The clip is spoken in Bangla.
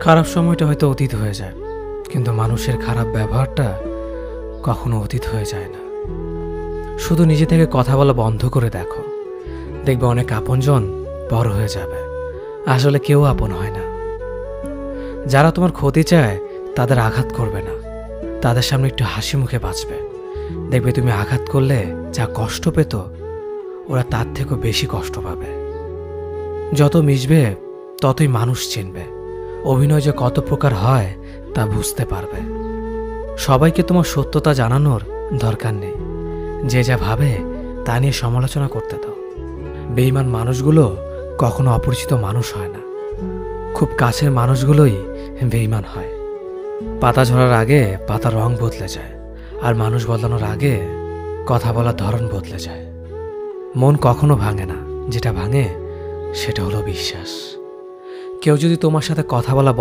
খারাপ সময়টা হয়তো অতীত হয়ে যায়, কিন্তু মানুষের খারাপ ব্যবহারটা কখনো অতীত হয়ে যায় না। শুধু নিজে থেকে কথা বলা বন্ধ করে দেখো, দেখবে অনেক আপনজন বড় হয়ে যাবে। আসলে কেউ আপন হয় না। যারা তোমার ক্ষতি চায় তাদের আঘাত করবে না, তাদের সামনে একটু হাসি মুখে বাঁচবে। দেখবে তুমি আঘাত করলে যা কষ্ট পেত, ওরা তার থেকেও বেশি কষ্ট পাবে। যত মিশবে ততই মানুষ চিনবে, অভিনয় যে কত প্রকার হয় তা বুঝতে পারবে। সবাইকে তোমার সত্যতা জানানোর দরকার নেই, যে যা ভাবে তা নিয়ে সমালোচনা করতে দাও। বেঈমান মানুষগুলো কখনো অপরিচিত মানুষ হয় না, খুব কাছের মানুষগুলোই বেঈমান হয়। পাতা ঝরার আগে পাতার রং বদলে যায়, আর মানুষ বদলানোর আগে কথা বলার ধরন বদলে যায়। মন কখনো ভাঙে না, যেটা ভাঙে সেটা হলো বিশ্বাস। কেউ যদি তোমার সাথে কথা বলা